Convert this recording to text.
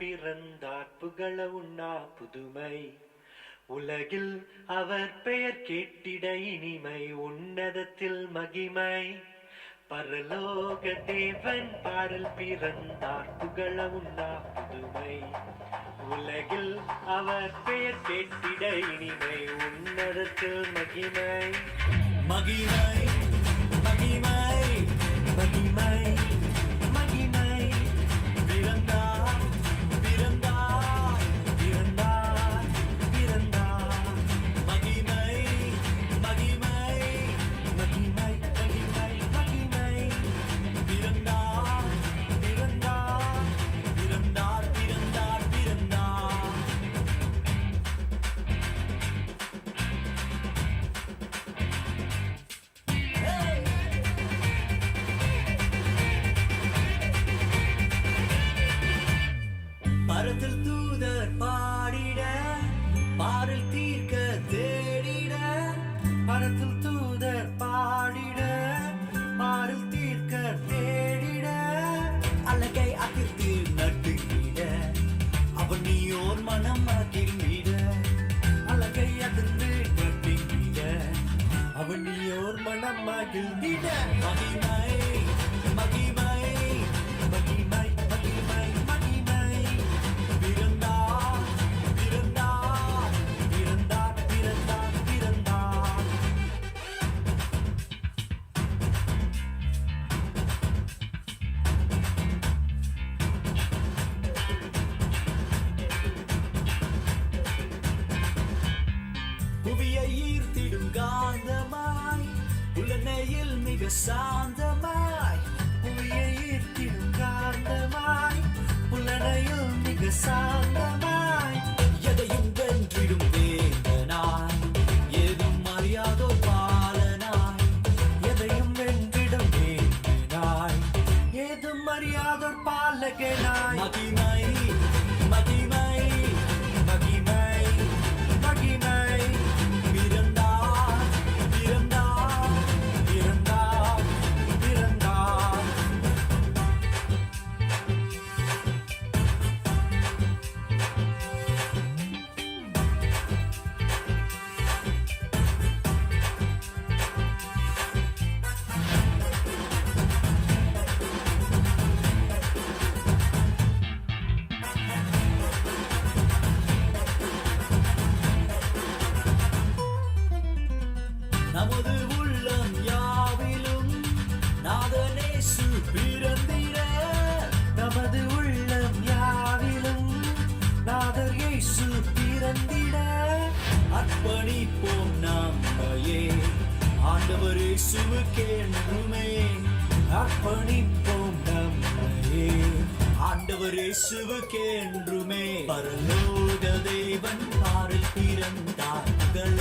பிறந்தார் புகழ உண்ணா புதுமை உலகில் அவர் பெயர் கேட்டிட இனிமை உன்னதத்தில் மகிமை பரலோக தேவன் பாடல் பிறந்தார் புகழ உண்ணா புதுமை உலகில் அவர் பெயர் கேட்டிட இனிமை உன்னதத்தில் மகிமை மகிமை மகிமை மகிமை மகிமை பிறந்தார் பிறந்தார் பிறந்தார் பிறந்தார் மகிமை மகிமை மகிமை மகிமை மகிமை பிறந்தார் பிறந்தார் பிறந்தார் பிறந்தார் பிறந்தார் பரத்தில் தூதர் பாடிட பாரில் தீர்க்க தேடிட பரத்தில் தூதர் பாடிட பாரில் தீர்க்க தேடிட அழகை அகிர்த்து நட்டுகிட அவன் நீயோர் மனம் அகிர்ந்திட அழகை அதிர்ந்து நட்டுகிட அவன் நீயோர் மனம் அகிர்ந்திட மகிமை மகிமை மகிமை மகிமை மகிமை பிறந்தார் பிறந்தார் பிறந்தார் பிறந்தார் பிறந்தார் புவியை ஈர்த்திடும் காந்தமாய் உலனையில் மிக சாந்தமாய் புவியை ஈர்த்திடும் காந்தமாய் புலனையில் மிக சாந்தமாய் எதையும் வென்றிடும் வேந்தனாய் ஏதும் அறியாதோ பாலனாய் எதையும் வென்றிடும் வேந்தனாய் ஏதும் அறியாதோர் பாலகனாய் மகிமை மகிமை மகிமை மகிமை பிறந்தார் பிறந்தார் பிறந்தார் பிறந்தார் நமது உள்ளம் யாவிலும் நாதனேசு பிறந்திட நமது உள்ளம் யாவிலும் நாதர் இயேசு பிறந்திட அர்ப்பணிப்போம் நம்மையே ஆண்டவர் இயேசுவுக்கென்றுமே அர்ப்பணிப்போம் நம்மையே ஆண்டவர் இயேசுவுக்கென்றுமே பரலோக தேவன் பாரில் பிறந்தார் புகழ